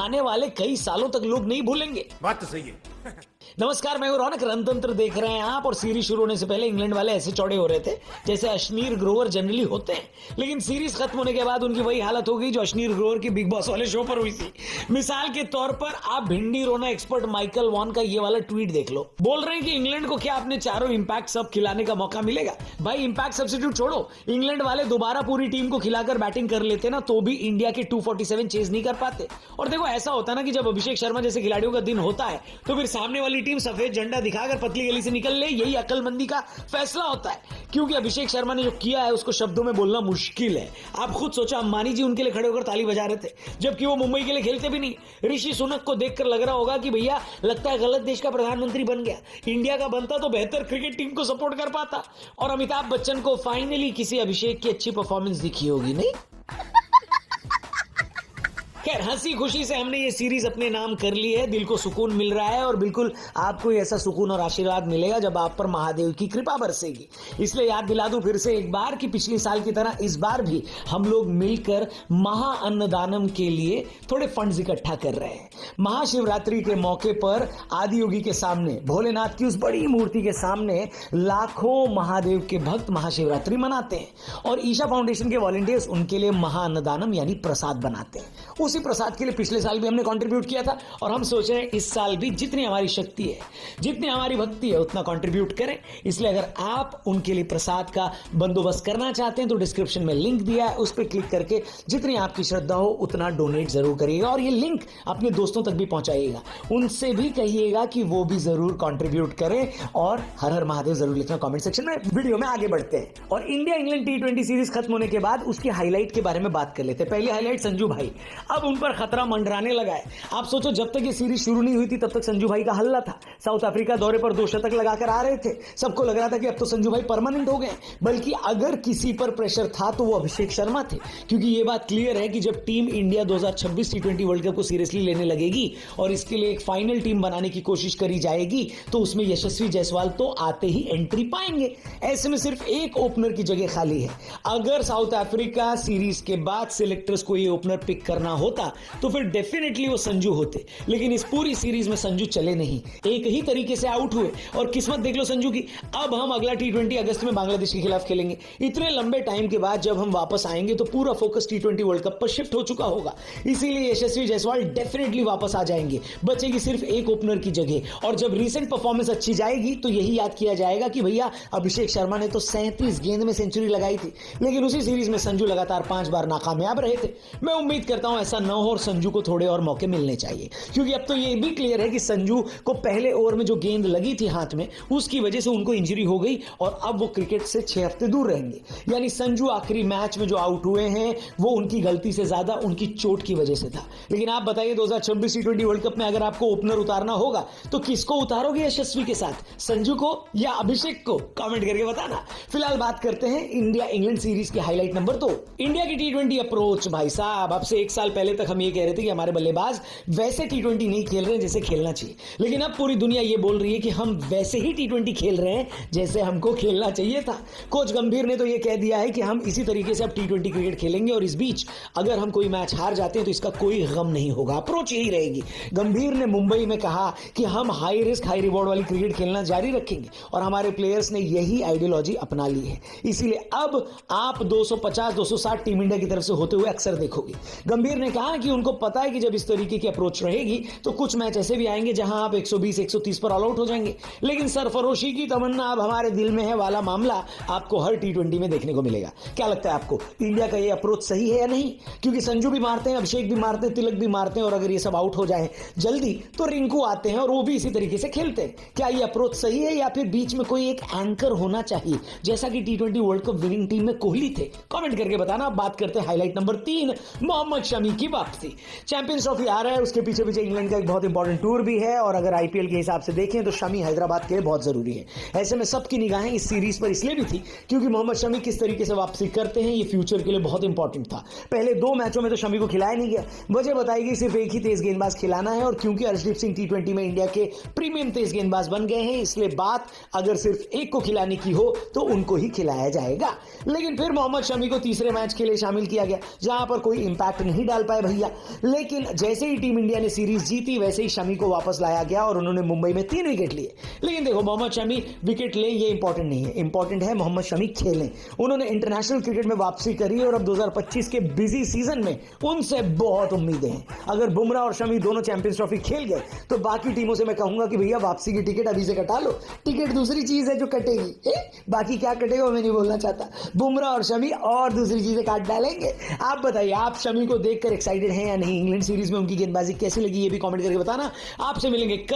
आने वाले कई सालों तक लोग नहीं भूलेंगे। बात तो सही है। नमस्कार, मैं हूं रौनक। रणतंत्र देख रहे हैं आप। और सीरीज शुरू होने से पहले इंग्लैंड वाले ऐसे चौड़े हो रहे थे जैसे अश्नीर ग्रोवर जनरली होते हैं, लेकिन सीरीज खत्म होने के बाद उनकी वही हालत हो गई जो अश्नीर ग्रोवर की बिग बॉस वाले शो पर हुई थी। मिसाल के तौर पर आप भिंडी रोना एक्सपर्ट माइकल वॉन का ये वाला ट्वीट देख लो। बोल रहे हैं कि इंग्लैंड को क्या अपने चारों इंपैक्ट सब खिलाने का मौका मिलेगा। भाई इंपैक्ट सब्स्टिट्यूट छोड़ो, इंग्लैंड वाले दोबारा पूरी टीम को खिलाकर बैटिंग कर लेते ना तो भी इंडिया के 247 चेज नहीं कर पाते। और देखो ऐसा होता ना कि जब अभिषेक शर्मा जैसे खिलाड़ियों का दिन होता है तो फिर सामने वाली टीम सफेद झंडा दिखाकर पतली गली से निकल ले, यही अक्लमंदी का फैसला होता है। क्योंकि अभिषेक शर्मा ने जो किया है उसको शब्दों में बोलना मुश्किल है। आप खुद सोचो, अंबानी जी उनके लिए खड़े होकर ताली बजा रहे थे जबकि वो मुंबई के लिए खेलते भी नहीं। ऋषि सुनक को देखकर लग रहा होगा कि भैया लगता है गलत देश का प्रधानमंत्री बन गया, इंडिया का बनता तो बेहतर क्रिकेट टीम को सपोर्ट कर पाता। और अमिताभ बच्चन को फाइनली किसी अभिषेक की अच्छी परफॉर्मेंस दिखी होगी नहीं। खैर, हंसी खुशी से हमने ये सीरीज अपने नाम कर ली है, दिल को सुकून मिल रहा है और बिल्कुल आपको ऐसा सुकून और आशीर्वाद मिलेगा जब आप पर महादेव की कृपा बरसेगी। इसलिए याद दिला दूं फिर से एक बार कि पिछले साल की तरह इस बार भी हम लोग मिलकर महा अन्नदानम के लिए थोड़े फंड्स इकट्ठा कर रहे हैं। महाशिवरात्रि के मौके पर आदियोगी के सामने, भोलेनाथ की उस बड़ी मूर्ति के सामने लाखों महादेव के भक्त महाशिवरात्रि मनाते हैं और ईशा फाउंडेशन के वॉलंटियर्स उनके लिए महा अन्नदानम यानी प्रसाद बनाते हैं। उसी प्रसाद के लिए पिछले साल भी हमने कंट्रीब्यूट किया था और हम सोच रहे हैं इस साल भी जितनी हमारी शक्ति है, जितनी हमारी भक्ति है उतना कंट्रीब्यूट करें। इसलिए अगर आप उनके लिए प्रसाद का बंदोबस्त करना चाहते हैं तो डिस्क्रिप्शन में लिंक दिया है, उस पर क्लिक करके जितनी आपकी श्रद्धा हो उतना डोनेट जरूर करिएगा और ये लिंक अपने दोस्तों तक भी पहुंचाइएगा। उनसे भी कहिएगा कि वो भी जरूर कंट्रीब्यूट करें और हर हर महादेव जरूर लिखना कमेंट सेक्शन में। वीडियो में आगे बढ़ते हैं और इंडिया इंग्लैंड T20 सीरीज खत्म होने के बाद उसकी हाईलाइट के बारे में बात कर लेते हैं। पहली हाईलाइट संजू भाई, अब उन पर खतरा मंडराने लगा है। आप सोचो, जब तक ये सीरीज शुरू नहीं हुई थी तब तक संजू भाई का हल्ला था। साउथ अफ्रीका दौरे पर 2 शतक लगाकर आ रहे थे, सबको लग रहा था कि अब तो संजू भाई परमानेंट हो गए। बल्कि अगर किसी पर प्रेशर था तो वो अभिषेक शर्मा थे, क्योंकि ये बात क्लियर है कि जब team India 2026 T20 world cup को सीरियसली लेने लगेगी और इसके लिए एक फाइनल टीम बनाने की कोशिश करी जाएगी तो उसमें यशस्वी जायसवाल तो आते ही एंट्री पाएंगे। ऐसे में सिर्फ एक ओपनर की जगह खाली है। अगर साउथ अफ्रीका सीरीज के बाद सिलेक्टर्स को ये ओपनर पिक करना होता तो फिर डेफिनेटली वो संजू होते, लेकिन इस पूरी सीरीज में संजू चले नहीं, एक ही तरीके से आउट हुए। और किस्मत देख लो संजू की, अब हम अगला T20 अगस्त में बांग्लादेश के खिलाफ खेलेंगे। इतने लंबे टाइम के बाद जब हम वापस आएंगे तो पूरा फोकस T20 वर्ल्ड कप पर शिफ्ट हो चुका होगा। इसीलिए यशस्वी जायसवाल डेफिनेटली वापस आ जाएंगे, बचेगी सिर्फ एक ओपनर की जगह। और जब रीसेंट परफॉर्मेंस अच्छी जाएगी तो यही याद किया जाएगा कि भैया अभिषेक शर्मा ने तो 37 गेंद में सेंचुरी लगाई थी, लेकिन उसी सीरीज में संजू लगातार 5 बार नाकामयाब रहे थे। मैं उम्मीद करता हूं ऐसा न हो और संजू को थोड़े और मौके मिलने चाहिए, क्योंकि अब तो ये भी क्लियर है कि संजू को पहले ओवर में जो गेंद लगी थी हाथ में उसकी वजह से उनको इंजरी हो गई और अब वो क्रिकेट से 6 हफ्ते दूर रहेंगे। यानी संजू आखिरी मैच में जो आउट हुए हैं वो उनकी गलती से ज्यादा उनकी चोट की वजह से था। लेकिन आप बताइए 2026 T20 वर्ल्ड कप में अगर आपको ओपनर उतारना होगा तो किसको उतारोगे यशस्वी के साथ, संजू को या अभिषेक को? कमेंट करके बताना। फिलहाल बात करते हैं इंडिया इंग्लैंड सीरीज की हाईलाइट नंबर 2, इंडिया की T20 अप्रोच। भाई साहब, अब से 1 साल पहले तक हम ये कह रहे थे कि हमारे बल्लेबाज वैसे T20 नहीं खेल रहे हैं जैसे खेलना चाहिए, लेकिन अब पूरी दुनिया ये बोल रही है कि हम वैसे ही T20 खेल रहे हैं जैसे हमको खेलना चाहिए था। कोच गंभीर ने तो ये कह दिया है कि हम इसी तरीके से अब T20 क्रिकेट खेलेंगे और इस बीच अगर हम कोई मैच हार जाते हैं तो इसका कोई गम नहीं होगा। अप्रोच यही रहेगी। गंभीर ने मुंबई में कहा कि हम हाई रिस्क हाई रिवॉर्ड वाली क्रिकेट खेलना जारी रखेंगे और हमारे प्लेयर्स ने यही आइडियोलॉजी अपना ली है। इसीलिए अब आप 250-260 टीम इंडिया की तरफ से होते हुए अक्सर देखोगे। गंभीर ने कहा कि उनको पता है कि जब इस तरीके की अप्रोच रहेगी तो कुछ मैच ऐसे भी आएंगे जहां आप 120-130 पर ऑल आउट हो जाएंगे, लेकिन सरफरोशी की तमन्ना अब हमारे दिल में है वाला मामला आपको हर T20 में देखने को मिलेगा। क्या लगता है आपको, इंडिया का ये अप्रोच सही है या नहीं? क्योंकि संजू भी मारते हैं, अभिषेक भी मारते हैं, तिलक भी मारते हैं और अगर ये सब आउट हो जाए जल्दी तो रिंकू आते हैं और वो भी इसी तरीके से खेलते हैं। क्या ये अप्रोच सही है या फिर बीच में कोई एक एंकर होना चाहिए जैसा कि T20 world cup winning team में कोहली थे? कमेंट करके बताना। बात करते हैं हाईलाइट नंबर 3, मोहम्मद शमी की वापसी। चैंपियंस ट्रॉफी आ रहा है, उसके पीछे पीछे इंग्लैंड का एक बहुत इंपॉर्टेंट टूर भी है और अगर आईपीएल के हिसाब से देखें तो शमी हैदराबाद के लिए बहुत जरूरी है। ऐसे में सबकी निगाहें इस सीरीज पर इसलिए भी थी क्योंकि मोहम्मद शमी किस तरीके से वापसी करते हैं ये फ्यूचर के लिए बहुत इंपॉर्टेंट था। पहले 2 मैचों में तो शमी को खिलाया नहीं गया, वजह बताई गई सिर्फ एक ही तेज गेंदबाज खिलाना है और क्योंकि अर्शदीप सिंह T20 में इंडिया के प्रीमियम तेज गेंदबाज बन गए हैं इसलिए बात अगर सिर्फ एक को खिलाने की हो तो उनको ही खिलाया जाएगा। लेकिन फिर मोहम्मद शमी को तीसरे मैच के लिए शामिल किया गया जहां पर कोई इंपैक्ट नहीं डाल पाए है भैया। लेकिन जैसे ही टीम इंडिया ने सीरीज जीती वैसे ही शमी को वापस लाया गया और उन्होंने मुंबई में 3 विकेट लिए। लेकिन देखो, मोहम्मद शमी विकेट ले ये इंपॉर्टेंट नहीं है, इंपॉर्टेंट है मोहम्मद शमी खेलें। उन्होंने इंटरनेशनल क्रिकेट में वापसी करी और अब 2025 के बिजी सीजन में उनसे बहुत उम्मीदें हैं। अगर बुमराह और शमी दोनों चैंपियंस ट्रॉफी खेल गए तो बाकी टीमों से मैं कहूंगा कि भैया वापसी की टिकट अभी से कटा लो। टिकट दूसरी चीज है जो कटेगी, बाकी क्या कटेगा मैं नहीं बोलना चाहता। बुमराह और शमी और दूसरी चीजें काट डालेंगे। आप बताइए, आप शमी को देखकर एक्साइटेड हैं या नहीं? इंग्लैंड सीरीज में उनकी गेंदबाजी कैसी लगी ये भी कमेंट करके बताना। आपसे मिलेंगे